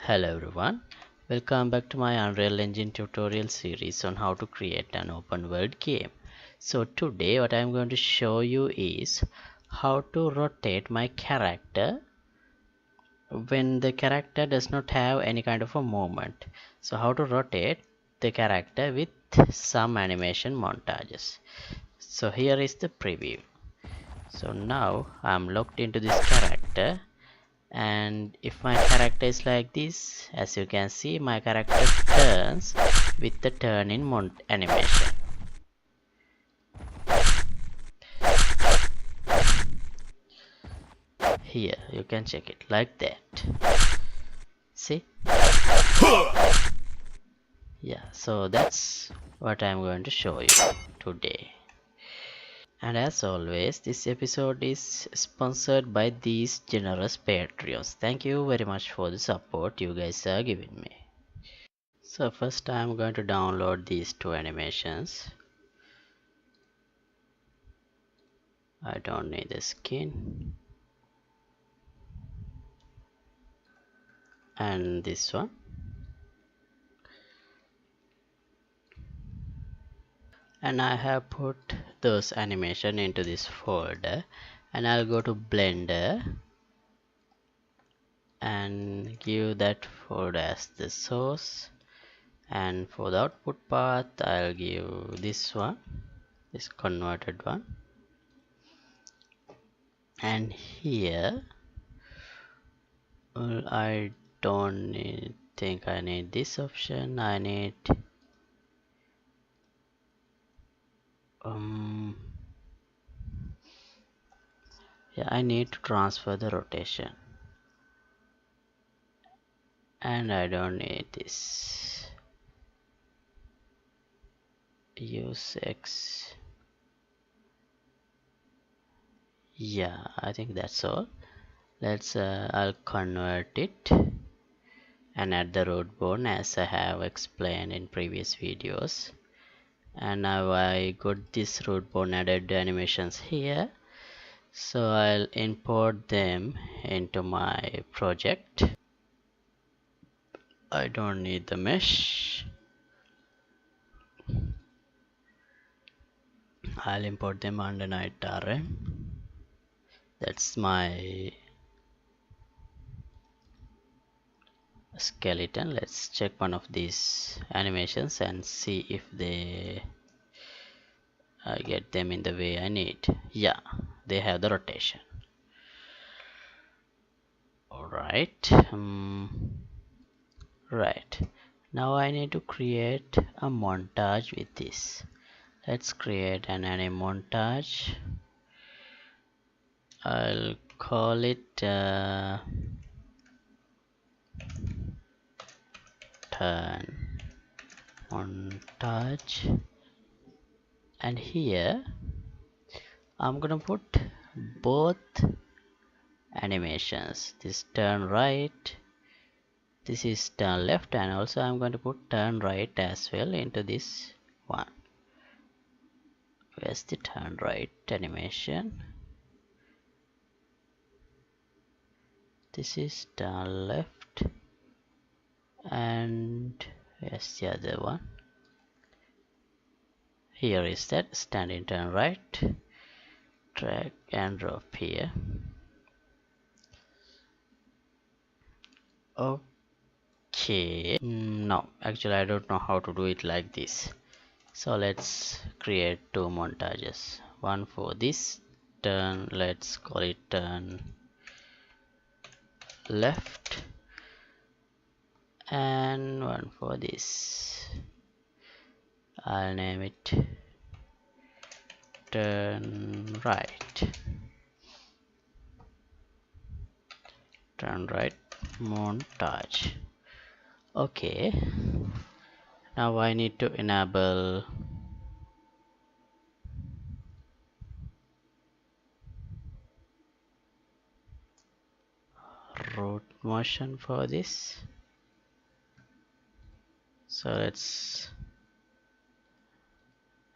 Hello everyone, welcome back to my Unreal Engine tutorial series on how to create an open world game. So today what I'm going to show you is how to rotate my character when the character does not have any kind of a movement. So how to rotate the character with some animation montages. So here is the preview. So now I'm locked into this character, and if my character is like this, as you can see, my character turns with the turn in animation. Here you can check it like that. See? Yeah, so that's what I'm going to show you today. And as always, this episode is sponsored by these generous Patreons. Thank you very much for the support you guys are giving me. So first I'm going to download these two animations. I don't need the skin. And this one. And I have put those animation into this folder, and I'll go to Blender and give that folder as the source, and for the output path I'll give this one, this converted one. And here I don't think I need this option. I need yeah, I need to transfer the rotation, and I don't need this. Use X. Yeah, I think that's all. Let's I'll convert it and add the root bone as I have explained in previous videos. And now I got this root bone added animations here, so I'll import them into my project. I don't need the mesh. I'll import them under night RM. That's my skeleton. Let's check one of these animations and see if they get them in the way I need. Yeah, they have the rotation. Alright, right. Now I need to create a montage with this. Let's create an anime montage. I'll call it turn montage, and here I'm gonna put both animations. This turn right, this is turn left, and also I'm going to put turn right as well into this one. Where's the turn right animation? This is turn left, and where's the other one? Here is that standing turn right. Drag and drop here. Okay, no, actually I don't know how to do it like this. So let's create two montages. One for this turn, let's call it turn left, and one for this. I'll name it turn right. Turn right montage. Okay, now I need to enable root motion for this. So let's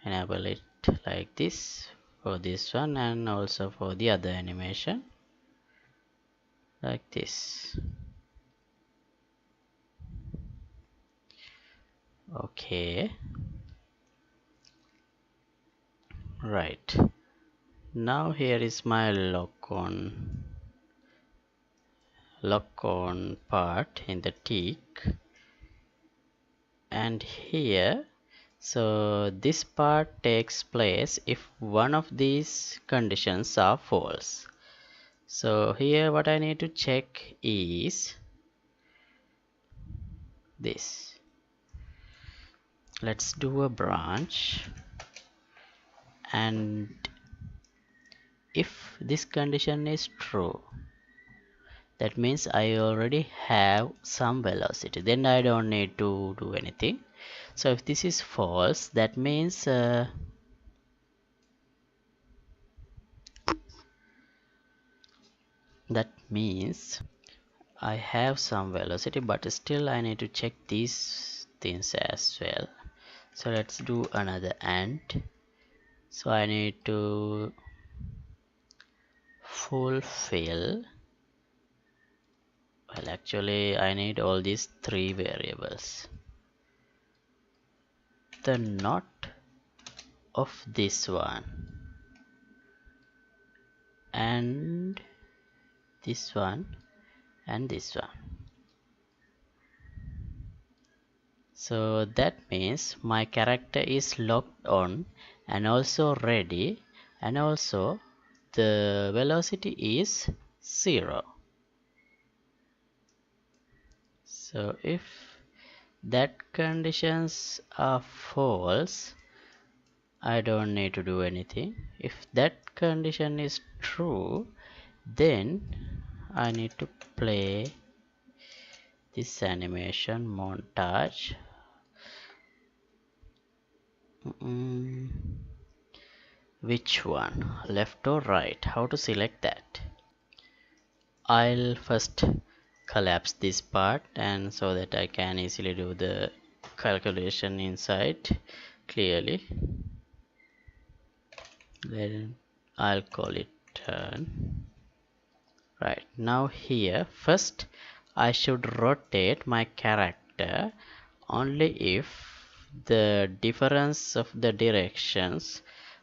enable it like this for this one, and also for the other animation like this. Okay, right. Now here is my lock on part in the tick, and here, so this part takes place if one of these conditions are false. So here what I need to check is this. Let's do a branch, and if this condition is true, that means I already have some velocity, then I don't need to do anything. So if this is false, that means I have some velocity, but still I need to check these things as well. So let's do another AND. So I need to fulfill, well actually I need all these three variables. The not of this one and this one and this one. So that means my character is locked on and also ready, and also the velocity is 0. So if that conditions are false, I don't need to do anything. If that condition is true, then I need to play this animation montage. Which one, left or right? How to select that? I'll first collapse this part, and so that I can easily do the calculation inside clearly. Then I'll call it turn. Right, now here first I should rotate my character only if the difference of the directions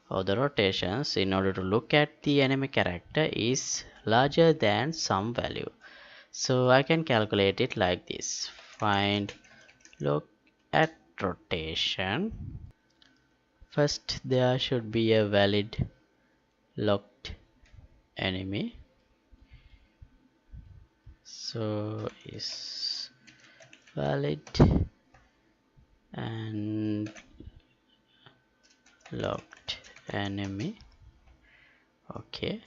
or the rotations in order to look at the enemy character is larger than some value. So I can calculate it like this. Find look at rotation. First there should be a valid locked enemy. So is valid and locked enemy. Okay,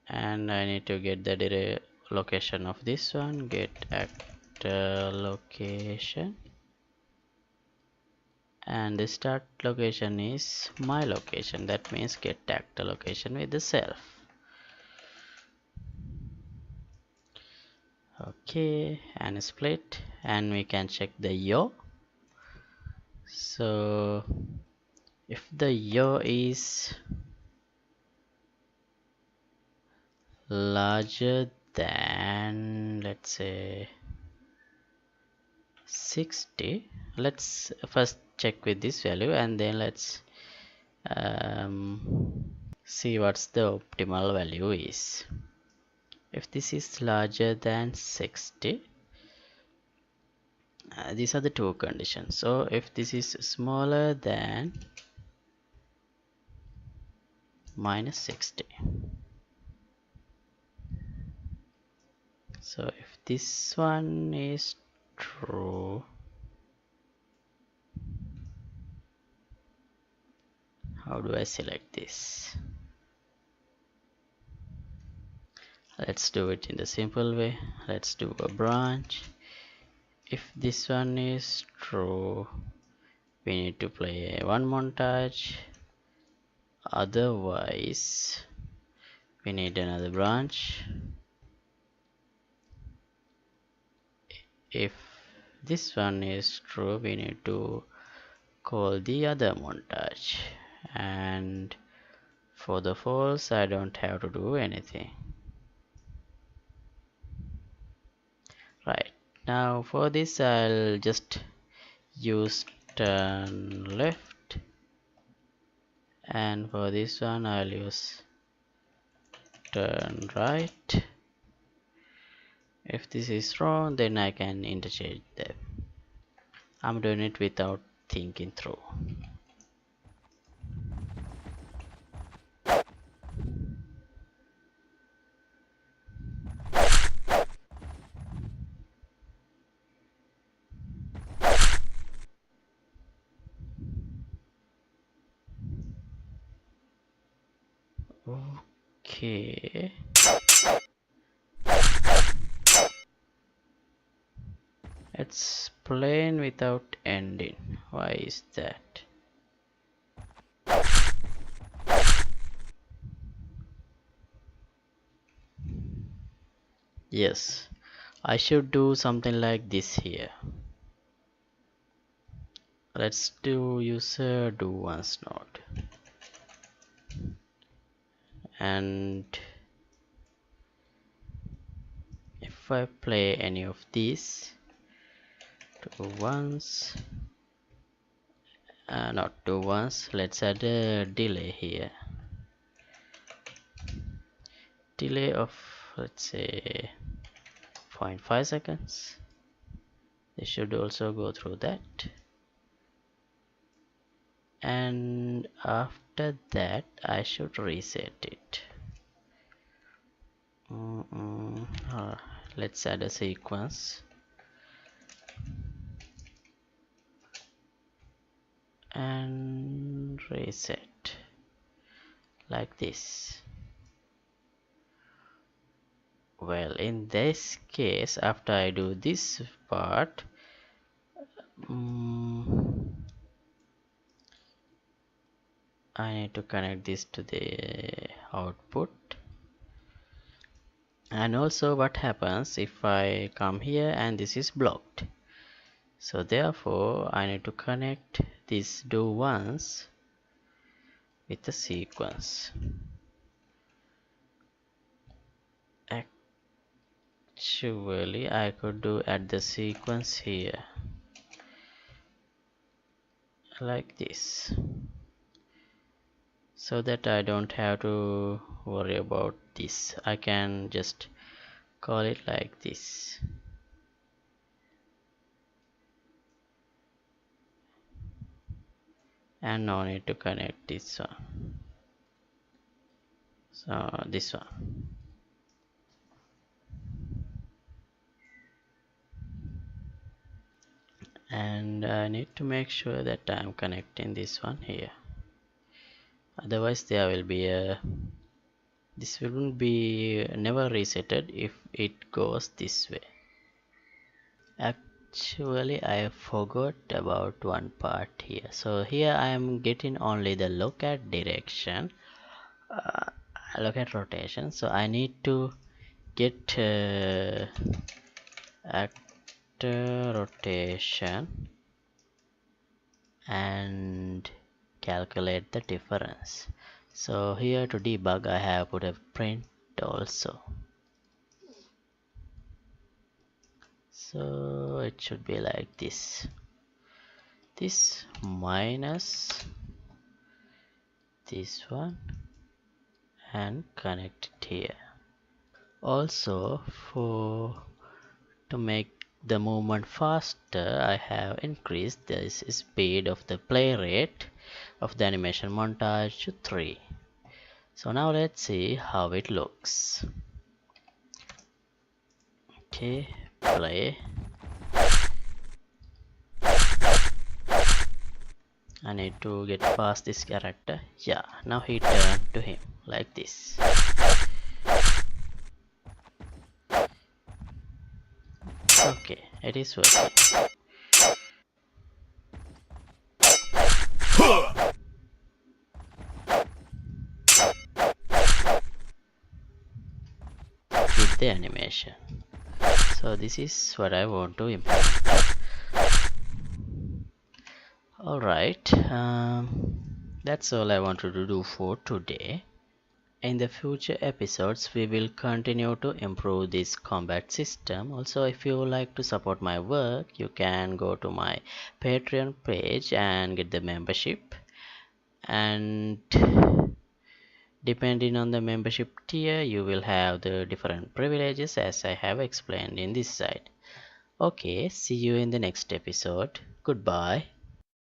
and I need to get the location of this one. Get actor location, and the start location is my location. That means get actor location with the self. Okay, and split, and we can check the yaw. So if the yaw is larger than, let's say, 60, let's first check with this value, and then let's see what's the optimal value is. If this is larger than 60, these are the two conditions. So if this is smaller than minus 60, so if this one is true, how do I select this? Let's do it in the simple way. Let's do a branch. If this one is true, we need to play one montage, otherwise we need another branch. If this one is true, we need to call the other montage, and for the false I don't have to do anything. Right, now for this I'll just use turn left, and for this one I'll use turn right. If this is wrong, then I can interchange them. I'm doing it without thinking through. Okay. It's plain without ending. Why is that? Yes, I should do something like this here. Let's do user do once node, and if I play any of these do once, not do once, let's add a delay here. Delay of, let's say, 0.5 seconds. They should also go through that. And after that I should reset it. Let's add a sequence and reset like this. Well, in this case, after I do this part, I need to connect this to the output. And also what happens if I come here and this is blocked. So therefore I need to connect this do once with the sequence. Actually I could do add the sequence here like this, so that I don't have to worry about this. I can just call it like this. And no need to connect this one. So this one. And I need to make sure that I'm connecting this one here. Otherwise there will be a, this will be never resetted if it goes this way. Actually I forgot about one part here. So here I am getting only the locate direction, locate rotation. So I need to get actor rotation and calculate the difference. So here to debug I have put a print also. So it should be like this. This minus this one and connect it here. Also to make the movement faster, I have increased the speed of the play rate of the animation montage to 3. So now let's see how it looks. Okay, play. I need to get past this character. Yeah, now he turned to him like this. Okay, it is working. With the animation. So this is what I want to implement. Alright, that's all I wanted to do for today. In the future episodes, we will continue to improve this combat system. Also, if you like to support my work, you can go to my Patreon page and get the membership. And depending on the membership tier, you will have the different privileges as I have explained in this side. Okay, see you in the next episode. Goodbye.